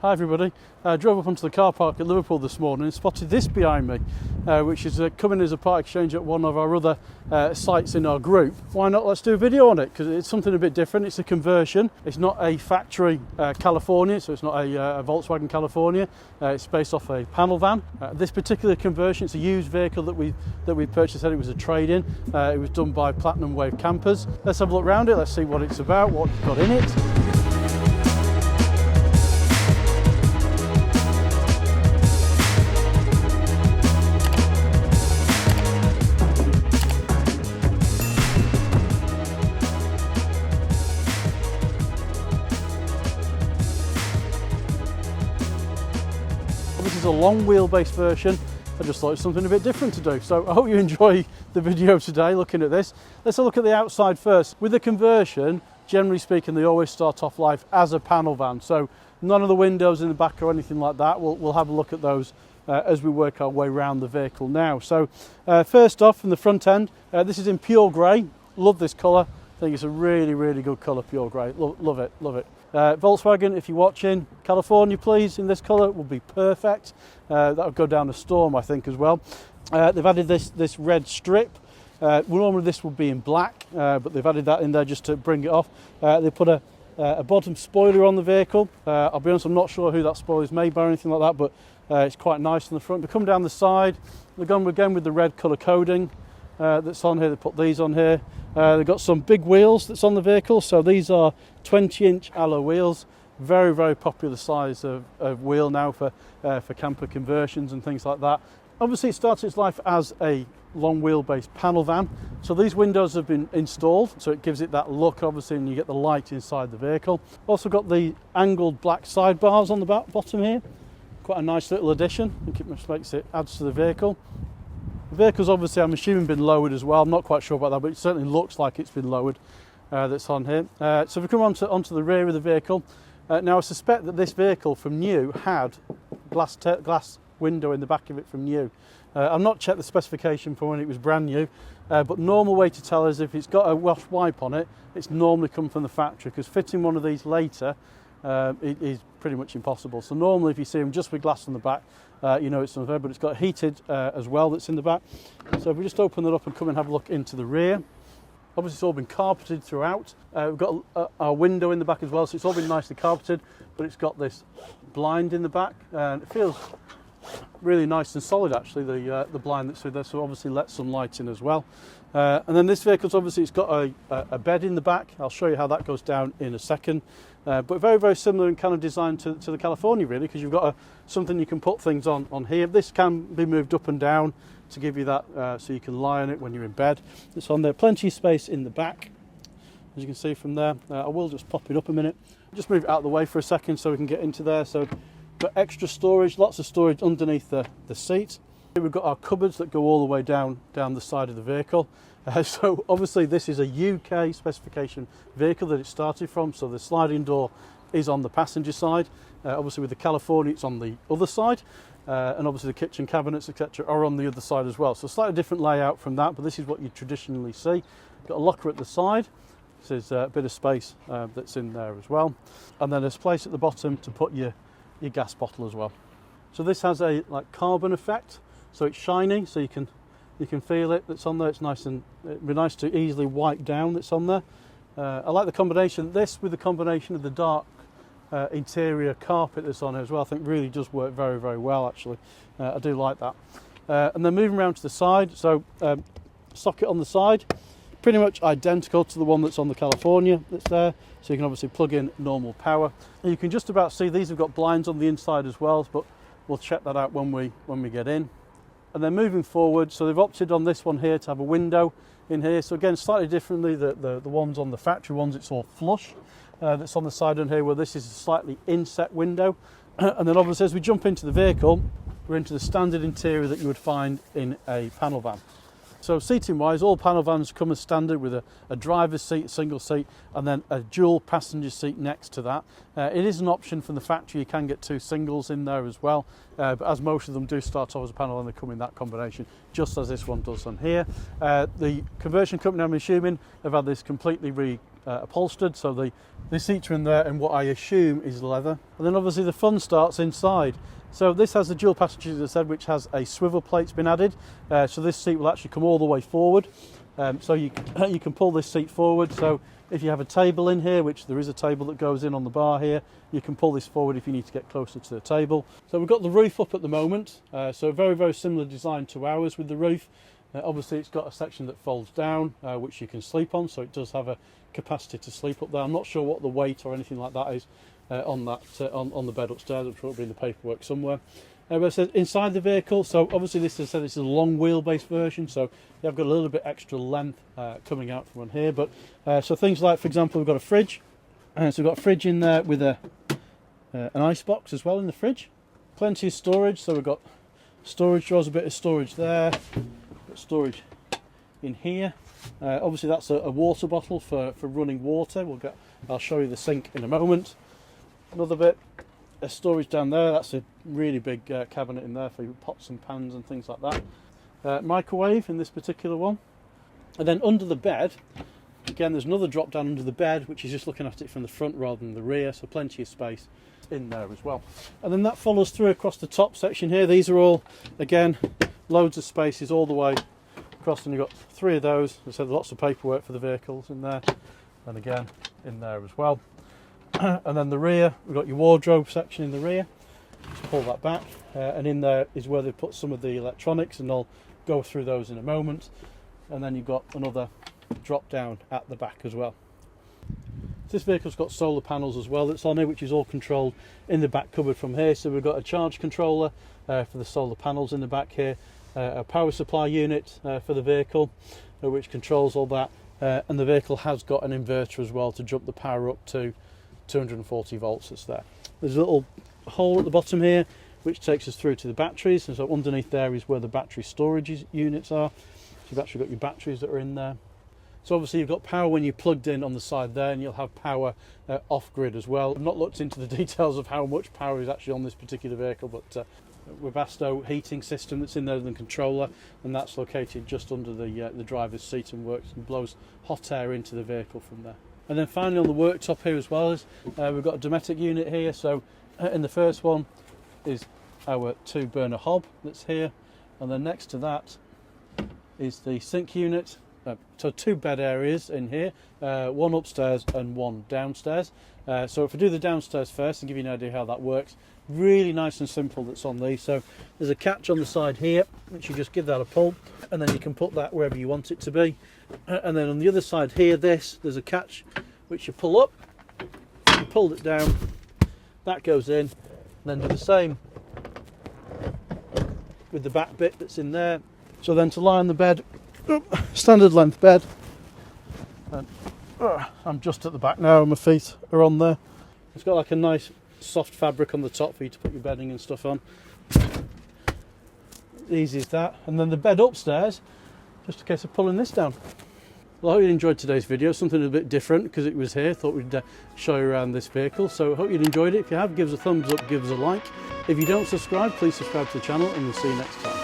Hi everybody. I drove up onto the car park at Liverpool this morning and spotted this behind me, which is coming as a part exchange at one of our other sites in our group. Why not? Let's do a video on it because it's something a bit different. It's a conversion. It's not a factory California, so it's not a Volkswagen California. It's based off a panel van. This particular conversion, it's a used vehicle that we purchased. It was a trade-in. It was done by Platinum Wave Campers. Let's have a look around it. Let's see what it's about, what it's got in it. This is a long wheelbase version. I just thought it was something a bit different to do. So I hope you enjoy the video today looking at this. Let's have a look at the outside first. With the conversion, generally speaking, they always start off life as a panel van. So none of the windows in the back or anything like that. We'll have a look at those as we work our way around the vehicle now. So first off, from the front end, this is in pure grey. Love this colour. I think it's a really, really good colour, pure grey. Love it, love it. Volkswagen, if you're watching, California please, in this colour would be perfect. That would go down a storm, I think, as well. They've added this red strip. Normally this would be in black, but they've added that in there just to bring it off. They put a bottom spoiler on the vehicle. I'll be honest, I'm not sure who that spoiler is made by or anything like that, but it's quite nice on the front. They come down the side, they've gone again with the red colour coding that's on here. They put these on here. They've got some big wheels that's on the vehicle, so these are 20-inch alloy wheels. Very, very popular size of wheel now for camper conversions and things like that. Obviously it starts its life as a long wheelbase panel van, so these windows have been installed, so it gives it that look obviously, and you get the light inside the vehicle. Also got the angled black sidebars on the bottom here. Quite a nice little addition. I think it adds to the vehicle. The vehicle's obviously, I'm assuming, been lowered as well. I'm not quite sure about that, but it certainly looks like it's been lowered. That's on here. So we come onto the rear of the vehicle. Now I suspect that this vehicle from new had glass window in the back of it from new. I've not checked the specification for when it was brand new, but normal way to tell is if it's got a wash wipe on it, it's normally come from the factory, because fitting one of these later it is pretty much impossible. So normally if you see them just with glass on the back, you know it's unfair, but it's got heated as well that's in the back. So if we just open that up and come and have a look into the rear. Obviously it's all been carpeted throughout. We've got our window in the back as well, so it's all been nicely carpeted, but it's got this blind in the back, and it feels really nice and solid actually, the blind that's through there, so obviously lets some light in as well. And then this vehicle's obviously, it's got a bed in the back. I'll show you how that goes down in a second. But very, very similar in kind of design to the California really, because you've got something you can put things on here. This can be moved up and down to give you that, so you can lie on it when you're in bed. It's on there, plenty of space in the back, as you can see from there. I will just pop it up a minute. Just move it out of the way for a second so we can get into there. So got extra storage, lots of storage underneath the seat. Here we've got our cupboards that go all the way down the side of the vehicle. So obviously this is a UK specification vehicle that it started from, so the sliding door is on the passenger side. Obviously with the California it's on the other side, and obviously the kitchen cabinets etc are on the other side as well. So slightly different layout from that, but this is what you traditionally see. Got a locker at the side. There's a bit of space that's in there as well, and then there's place at the bottom to put your gas bottle as well. So this has a carbon effect, so it's shiny, so you can feel it that's on there. It's nice, and it'd be nice to easily wipe down that's on there. I like the combination, this with the combination of the dark interior carpet that's on here as well. I think really does work very, very well actually. I do like that. And then moving around to the side, so socket on the side, pretty much identical to the one that's on the California that's there, so you can obviously plug in normal power. And you can just about see these have got blinds on the inside as well, but we'll check that out when we get in. And then moving forward, so they've opted on this one here to have a window in here. So again, slightly differently, the ones on the factory ones, it's all flush. That's on the side on here, where this is a slightly inset window. And then obviously as we jump into the vehicle, we're into the standard interior that you would find in a panel van. So seating wise, all panel vans come as standard with a driver's seat, a single seat, and then a dual passenger seat next to that. It is an option from the factory, you can get two singles in there as well, but as most of them do start off as a panel and they come in that combination, just as this one does on here. The conversion company, I'm assuming, have had this completely upholstered, so the seats are in there in what I assume is leather. And then obviously the fun starts inside. So this has the dual passenger, as I said, which has a swivel plate's been added. So this seat will actually come all the way forward. So you can pull this seat forward. So if you have a table in here, which there is a table that goes in on the bar here, you can pull this forward if you need to get closer to the table. So we've got the roof up at the moment. So very, very similar design to ours with the roof. Obviously it's got a section that folds down, which you can sleep on, so it does have a capacity to sleep up there. I'm not sure what the weight or anything like that is on the bed upstairs. I'm sure it'll be in the paperwork somewhere. But it says inside the vehicle, so obviously this is a long wheelbase version, so you have got a little bit extra length coming out from on here. But so things like, for example, we've got a fridge. So we've got a fridge in there with an ice box as well in the fridge. Plenty of storage, so we've got storage drawers, a bit of storage there. Got storage in here. Obviously that's a water bottle for running water. I'll show you the sink in a moment. Another bit of storage down there. That's a really big cabinet in there for your pots and pans and things like that. Microwave in this particular one. And then under the bed, again, there's another drop down under the bed, which is just looking at it from the front rather than the rear, so plenty of space in there as well. And then that follows through across the top section here. These are all, again, loads of spaces all the way across, and you've got 3 of those. As I said, lots of paperwork for the vehicles in there, and again in there as well. And then the rear, we've got your wardrobe section in the rear. Just pull that back, and in there is where they put some of the electronics, and I'll go through those in a moment. And then you've got another drop down at the back as well. This vehicle's got solar panels as well that's on here, which is all controlled in the back cupboard from here. So we've got a charge controller for the solar panels in the back here, a power supply unit for the vehicle, which controls all that, and the vehicle has got an inverter as well to jump the power up to 240 volts. That's there. There's a little hole at the bottom here which takes us through to the batteries, and so underneath there is where the battery storage units are. So you've actually got your batteries that are in there. So obviously you've got power when you're plugged in on the side there, and you'll have power off-grid as well. I've not looked into the details of how much power is actually on this particular vehicle, but Webasto heating system that's in there, the controller, and that's located just under the driver's seat and works and blows hot air into the vehicle from there. And then finally on the worktop here as well, we've got a Dometic unit here. So in the first one is our 2-burner hob that's here, and then next to that is the sink unit. So 2 bed areas in here, one upstairs and one downstairs. So if I do the downstairs first and give you an idea how that works, really nice and simple that's on these. So there's a catch on the side here, which you just give that a pull, and then you can put that wherever you want it to be. And then on the other side here, there's a catch which you pull up, you pulled it down, that goes in, and then do the same with the back bit that's in there. So then to lie on the bed, standard length bed, and I'm just at the back now, my feet are on there. It's got like a nice soft fabric on the top for you to put your bedding and stuff on. Easy as that. And then the bed upstairs, just a case of pulling this down. Well, I hope you enjoyed today's video, something a bit different because it was here. Thought we'd show you around this vehicle, so I hope you enjoyed it. If you have, give us a thumbs up, give us a like. If you don't subscribe, please subscribe to the channel, and we'll see you next time.